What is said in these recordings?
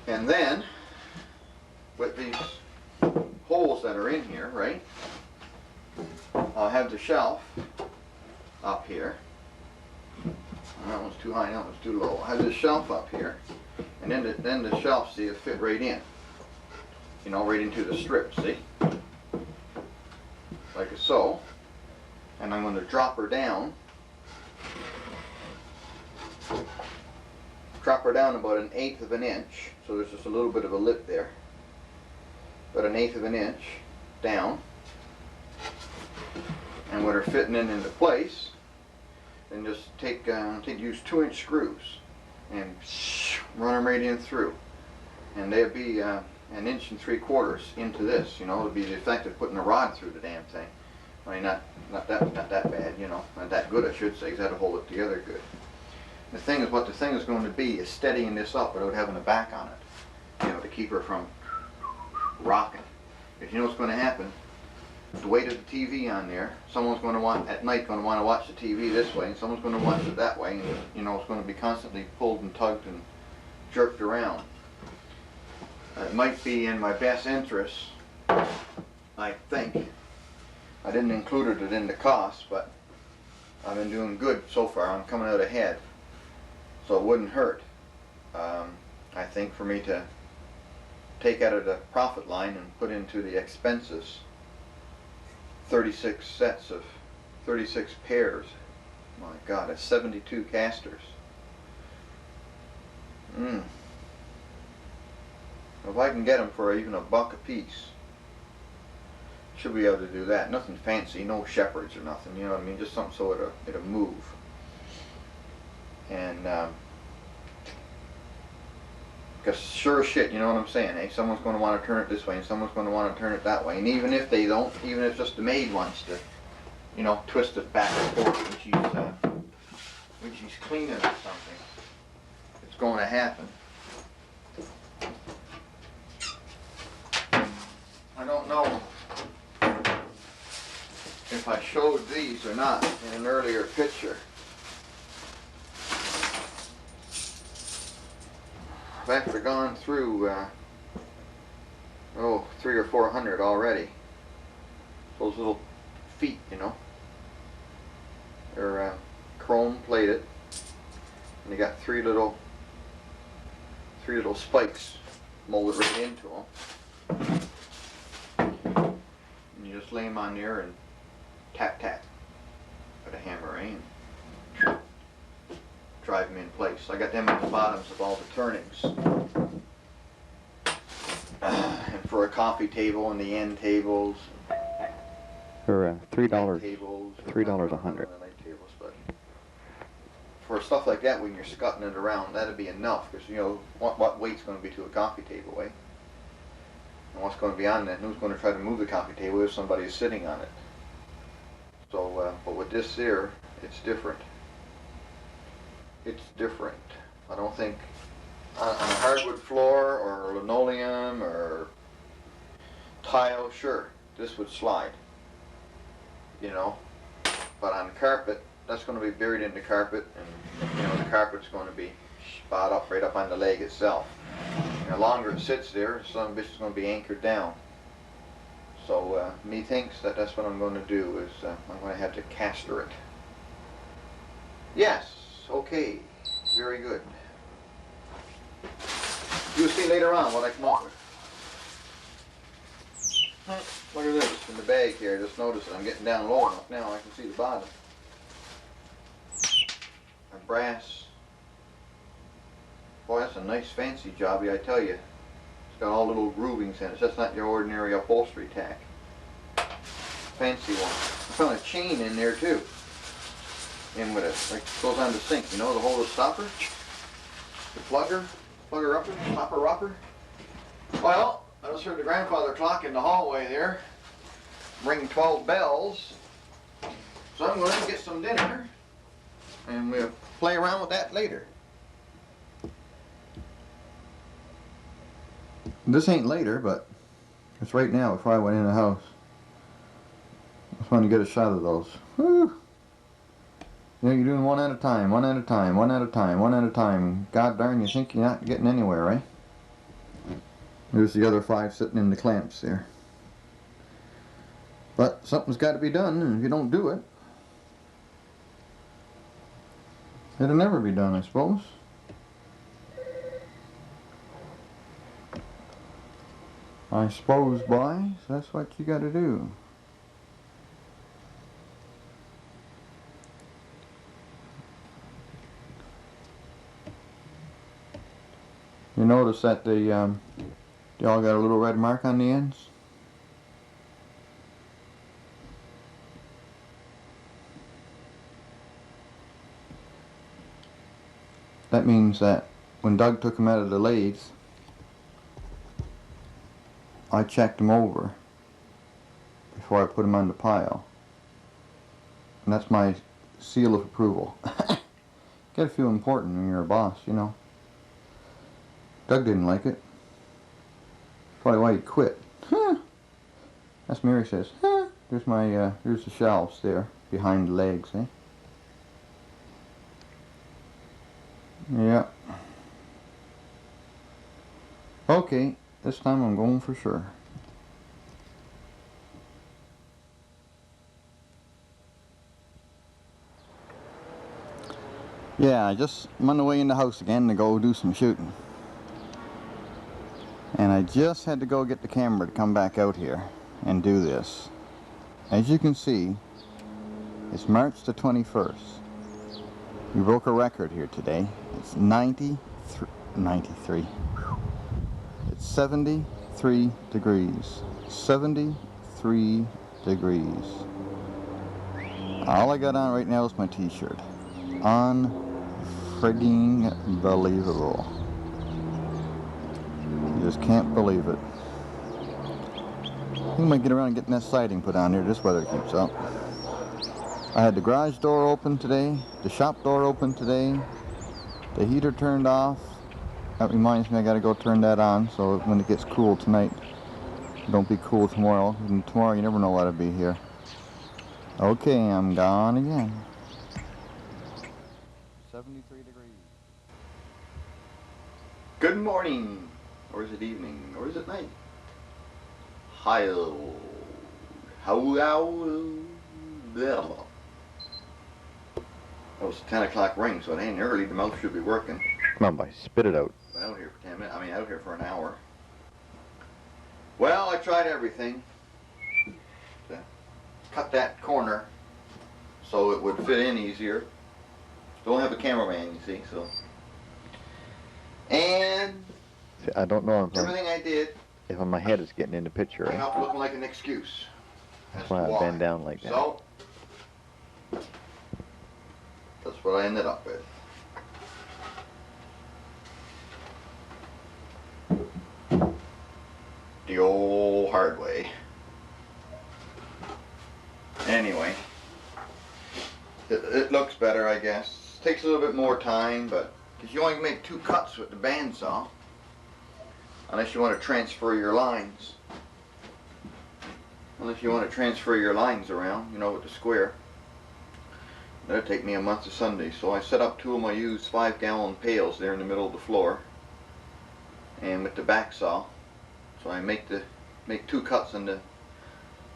And then, with these holes that are in here, right, I'll have the shelf up here. That one's too high, that one's too low. I have this shelf up here, and then the shelf, see, it fit right in. You know, right into the strip, see? Like so. And I'm going to drop her down. Drop her down about 1/8 of an inch. So there's just a little bit of a lip there. About 1/8 of an inch down. And with her fitting into place, then just use 2-inch screws and run them right in through. And they'll be 1 3/4 inches into this. You know, it'll be the effect of putting a rod through the damn thing. I mean, not that bad, you know, not that good, I should say, because that'll hold it together good. The thing is, what the thing is going to be is steadying this up without having a back on it, you know, to keep her from rocking. Because you know what's going to happen? The weight of the TV on there, someone's going to want, at night, going to want to watch the TV this way, and someone's going to watch it that way, and, you know, it's going to be constantly pulled and tugged and jerked around. It might be in my best interest, I think. I didn't include it in the cost, but I've been doing good so far. I'm coming out ahead, so it wouldn't hurt. I think for me to take out of the profit line and put into the expenses 36 sets of 36 pairs. My God, that's 72 casters. If I can get them for even $1 a piece, should be able to do that. Nothing fancy, no shepherds or nothing, you know what I mean? Just something so it'll move. And because sure as shit, you know what I'm saying? Hey, someone's going to want to turn it this way, and someone's going to want to turn it that way. And even if they don't, even if just the maid wants to, you know, twist it back and forth when she's cleaning or something, it's going to happen. I don't know if I showed these or not in an earlier picture. I've actually gone through 300 or 400 already. Those little feet, you know, they're chrome plated, and they got three little spikes molded right into them. And you just lay them on there and tap tap with a hammer, and drive them in place. I got them at the bottoms of all the turnings. And for a coffee table and the end tables. For $3. Tables, $3 a hundred. Tables, but for stuff like that, when you're scutting it around, that'd be enough. Because you know what weight's going to be to a coffee table, eh? And what's going to be on that? And who's going to try to move the coffee table if somebody is sitting on it? So, but with this here, it's different. It's different. I don't think on a hardwood floor or linoleum or tile, sure, this would slide, you know, but on carpet, that's going to be buried in the carpet, and you know, the carpet's going to be spot up right up on the leg itself. And the longer it sits there, some bitch is going to be anchored down. So me thinks that that's what I'm going to do, is I'm going to have to caster it. Yes. Okay, very good. You'll see later on what I come up with. Look at this in the bag here. Just notice it. I'm getting down low enough now I can see the bottom. A brass. Boy, that's a nice fancy jobby, I tell you. It's got all little groovings in it. That's not your ordinary upholstery tack. Fancy one. I found a chain in there too. In with it, like it goes on the sink, you know, to hold the stopper, the plugger upper, stopper upper. Well, I just heard the grandfather clock in the hallway there ring 12 bells, so I'm going to get some dinner, and we'll play around with that later. This ain't later, but it's right now before I went in the house. I just wanted to get a shot of those. Woo! You know, you're doing one at a time, one at a time, one at a time, one at a time. God darn, you think you're not getting anywhere, right? There's the other 5 sitting in the clamps there. But something's got to be done, and if you don't do it, it'll never be done, I suppose. I suppose, boys, that's what you got to do. You notice that they all got a little red mark on the ends? That means that when Doug took them out of the lathe, I checked them over before I put them on the pile. And that's my seal of approval. Gotta feel important when you're a boss, you know. Doug didn't like it. Probably why he quit. Huh. That's Mary says, huh. There's my, there's the shelves there, behind the legs, eh? Yeah. Okay, this time I'm going for sure. Yeah, I'm on the way in the house again to go do some shooting. And I just had to go get the camera to come back out here and do this. As you can see, it's March the 21st. We broke a record here today. It's 93. It's 73 degrees. 73 degrees. All I got on right now is my t-shirt. Unfrigging believable. You just can't believe it. I think I might get around and getting that siding put on here. This weather keeps up. I had the garage door open today, the shop door open today, the heater turned off. That reminds me I gotta go turn that on so when it gets cool tonight, don't be cool tomorrow. And tomorrow you never know what'll be here. Okay, I'm gone again. 73 degrees. Good morning, or is it evening, or is it night? How It was 10 o'clock ring, so it ain't early. The mouth should be working. Come on, boy, spit it out. Been out here for 10 minutes. I mean, out here for an hour. Well, I tried everything to cut that corner so it would fit in easier. Don't have a cameraman, you see, so. And See, I don't know everything I did if my head is getting in the picture. came out looking like an excuse. That's why I bend down like that. So, that's what I ended up with. The old hard way. Anyway, it looks better, I guess. Takes a little bit more time, but because you only make 2 cuts with the bandsaw, unless you want to transfer your lines. Unless you want to transfer your lines around, you know, with the square. That'll take me a month of Sunday. So I set up 2 of my used 5-gallon pails there in the middle of the floor, and with the back saw. So I make 2 cuts on the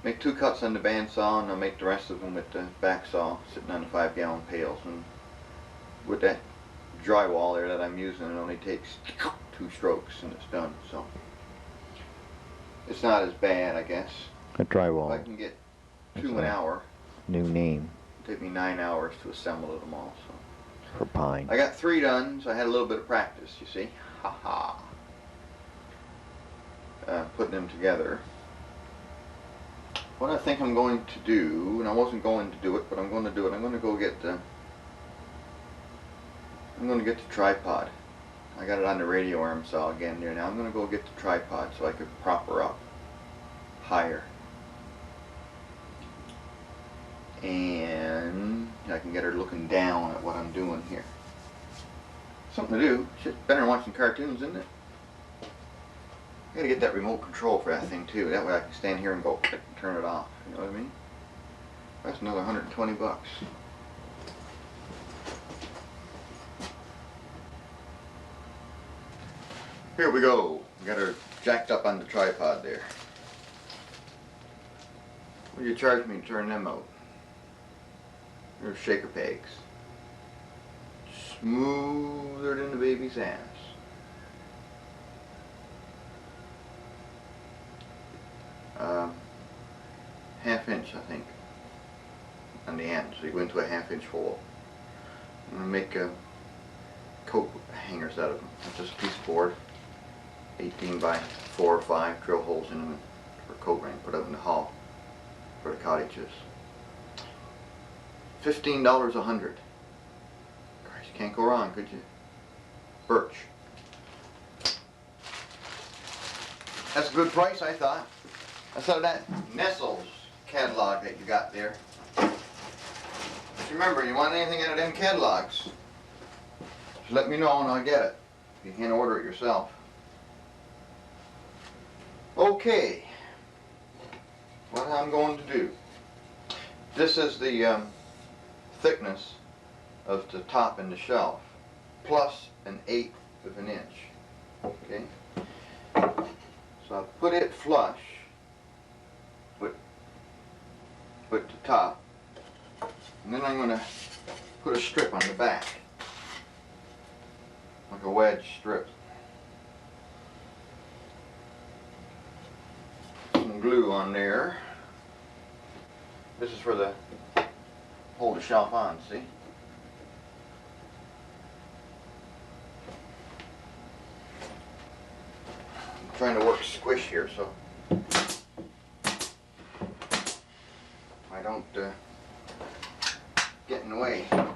bandsaw, and I make the rest of them with the back saw, sitting on the 5-gallon pails. And with that drywall there that I'm using, it only takes 2 strokes and it's done. So it's not as bad, I guess. A drywall. If I can get 2 an hour. New name. It'll take me 9 hours to assemble them all. So For pine. I got 3 done, so I had a little bit of practice, you see. Ha ha. Putting them together. What I think I'm going to do, and I wasn't going to do it, but I'm going to do it. I'm going to go get the tripod. I got it on the radio arm saw again there. Now I'm going to go get the tripod so I could prop her up higher, and I can get her looking down at what I'm doing here. Something to do. Shit's better than watching cartoons, isn't it? I gotta get that remote control for that thing too. That way I can stand here and go click and turn it off. You know what I mean? That's another 120 bucks. Here we go. We got our jacked up on the tripod there. What do you charge me to turn them out? They're shaker pegs. Smoother than the baby's ass. Half-inch, I think, on the end. So you go into a half-inch hole. I'm going to make coat hangers out of them. That's just a piece of board, 18 by 4 or 5, drill holes in them for a coat ring, put up in the hall for the cottages. $15 a hundred. Christ, you can't go wrong, could you? Birch. That's a good price, I thought. That's out of that Nestle's catalog that you got there. Just remember, you want anything out of them catalogs, just let me know and I'll get it. You can't order it yourself. Okay, what I'm going to do. This is the thickness of the top in the shelf, plus 1/8 of an inch. Okay, so I'll put it flush with the top, and then I'm going to put a strip on the back, like a wedge strip. Some glue on there. This is for the hold the shelf on, see? I'm trying to work squish here so I don't get in the way of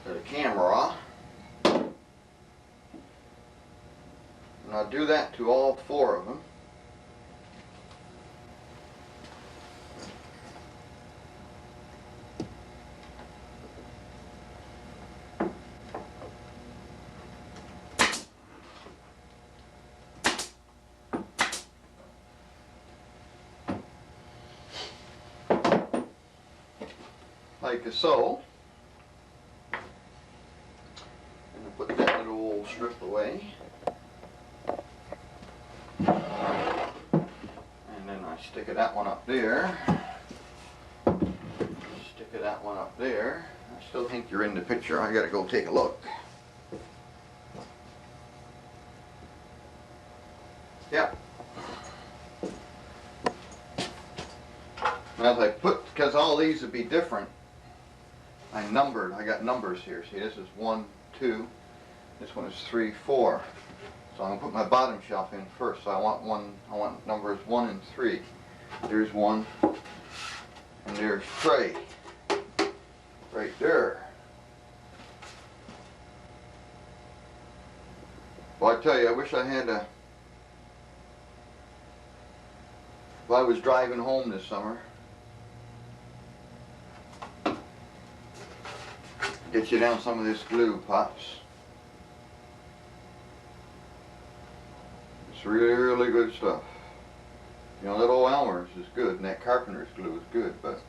the camera. And I'll do that to all 4 of them. Like so. And I'll put that little old strip away. And then I stick that one up there. Stick that one up there. I still think you're in the picture. I gotta go take a look. Yep. As I put, because all these would be different, I got numbers here. See, this is 1, 2, this one is 3, 4. So I'm gonna put my bottom shelf in first. So I want numbers 1 and 3. There's 1, and there's tray, right there. Well, I tell you, I wish I had a, if I was driving home this summer, get you down some of this glue, Pops. It's really, really good stuff. You know, that old Elmer's is good, and that Carpenter's glue is good, but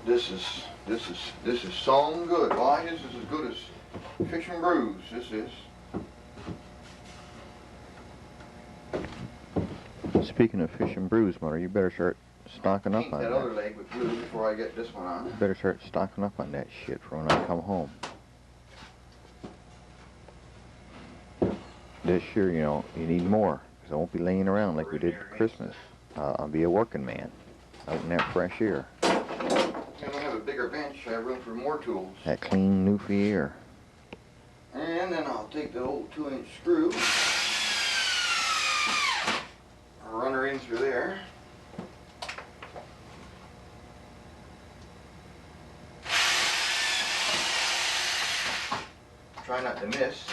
this is so good. Why? This is as good as Fish and Brews. This is. Speaking of Fish and Brews, Mother, you better start stocking up on that that. other leg with glue before I get this one on. You better start stocking up on that shit for when I come home. This year, you know, you need more, because I won't be laying around like we did for Christmas. I'll be a working man, out in that fresh air. I'm gonna have a bigger bench. I have room for more tools. That clean, newfie air. And then I'll take the old 2-inch screw, I'll run her in through there. Try not to miss.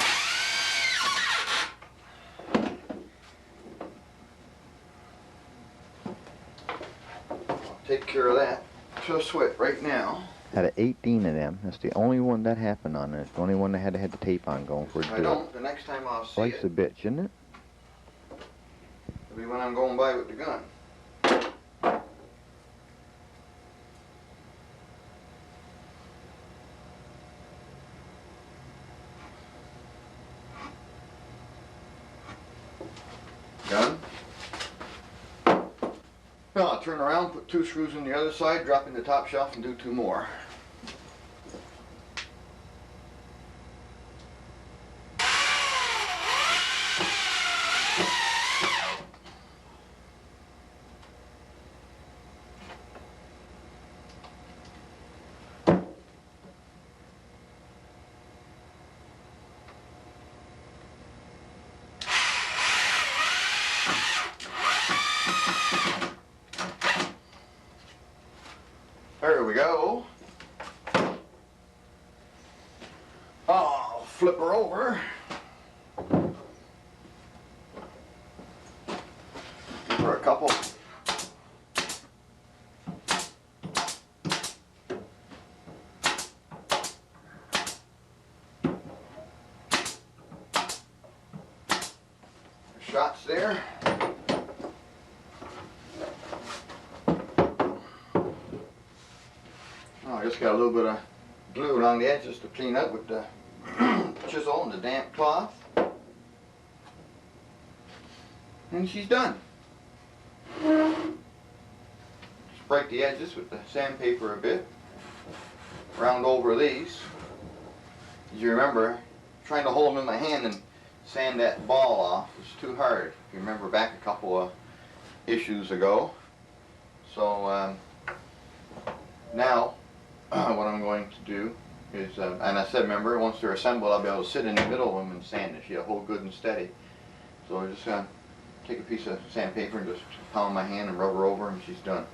I'll take care of that to a sweat right now. Had 18 of them. That's the only one that happened on it. It's the only one that had the tape on going for it to If I don't, the next time I'll see Life's it, a bitch, isn't it? it'll be when I'm going by with the gun. turn around, put 2 screws in the other side, drop in the top shelf and do 2 more. There we go. I'll flip her over. Give her a couple. Shots there. I just got a little bit of glue along the edges to clean up with the chisel and the damp cloth. And she's done. Just break the edges with the sandpaper a bit. Round over these. As you remember, trying to hold them in my hand and sand that ball off was too hard. If you remember back a couple of issues ago. So now what I'm going to do is, and I said, remember, once they're assembled, I'll be able to sit in the middle of them and sand it. She'll hold good and steady. So I'm just going to take a piece of sandpaper and just pound my hand and rub her over, and she's done.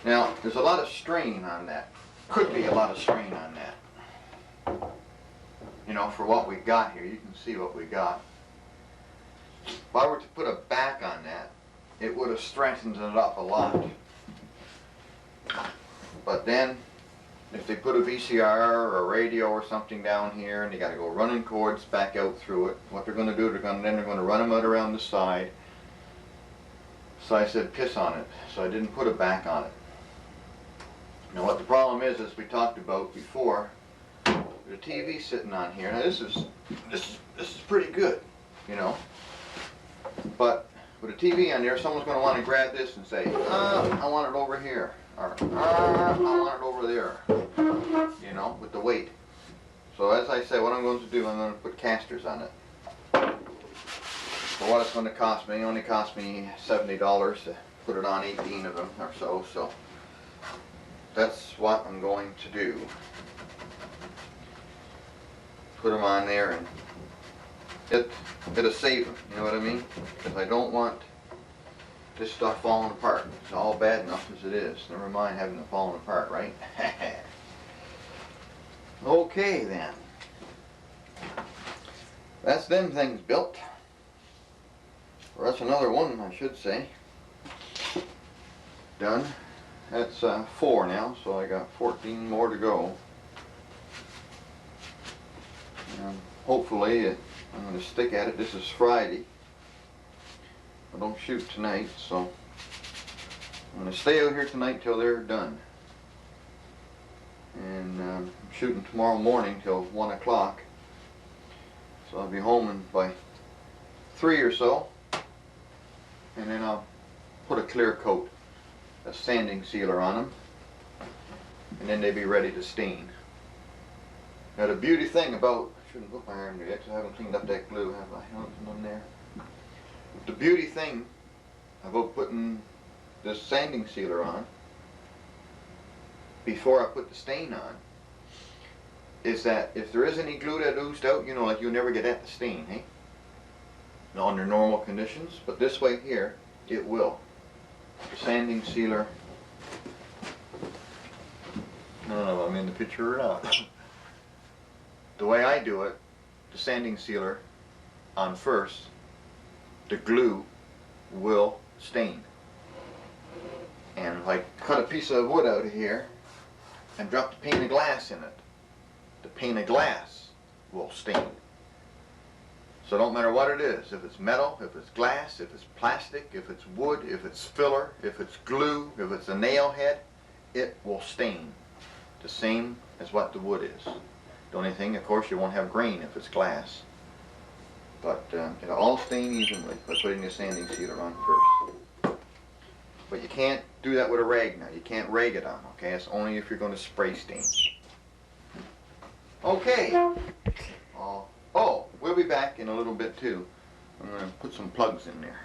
Now, there's a lot of strain on that. Could be a lot of strain on that. You know, for what we got here, you can see what we got. If I were to put a back on that, it would have strengthened it up a lot. But then, if they put a VCR or a radio or something down here and they got to go running cords back out through it, what they're going to do, they're going to run them out around the side. So I said piss on it, so I didn't put a back on it. Now what the problem is, as we talked about before, the TV sitting on here. Now this is pretty good, you know. But with a TV on there, someone's going to want to grab this and say, I want it over here. Or, I want it over there, you know, with the weight. So as I said, what I'm going to do, I'm going to put casters on it. For what it's going to cost me, it only cost me $70 to put it on 18 of them or so. So that's what I'm going to do. Put them on there, and it'll save them, you know what I mean? Because I don't want this stuff falling apart. It's all bad enough as it is. Never mind having it falling apart, right? Okay then. That's them things built. Or that's another one, I should say. Done. That's 4 now, so I got 14 more to go. Hopefully I'm going to stick at it. This is Friday. I don't shoot tonight, so I'm going to stay out here tonight till they're done. And I'm shooting tomorrow morning till 1 o'clock. So I'll be home by 3 or so. And then I'll put a clear coat, a sanding sealer on them. And then they'll be ready to stain. Now the beauty thing about, I shouldn't put my arm there yet because I haven't cleaned up that glue, have I? No, there's none there. The beauty thing about putting this sanding sealer on before I put the stain on is that if there is any glue that oozed out, you know, like you'll never get at the stain, hey? Under normal conditions, but this way here, it will. The sanding sealer, I don't know if I'm in the picture or not. The way I do it, the sanding sealer on first, the glue will stain. And if I cut a piece of wood out of here and drop the pane of glass in it, the pane of glass will stain. So it don't matter what it is, if it's metal, if it's glass, if it's plastic, if it's wood, if it's filler, if it's glue, if it's a nail head, it will stain. The same as what the wood is. The only thing, of course, you won't have grain if it's glass. But it'll all stain evenly by putting the sanding sealer on first. But you can't do that with a rag now. You can't rag it on, okay? It's only if you're going to spray stain. Okay. Oh, we'll be back in a little bit too. I'm going to put some plugs in there.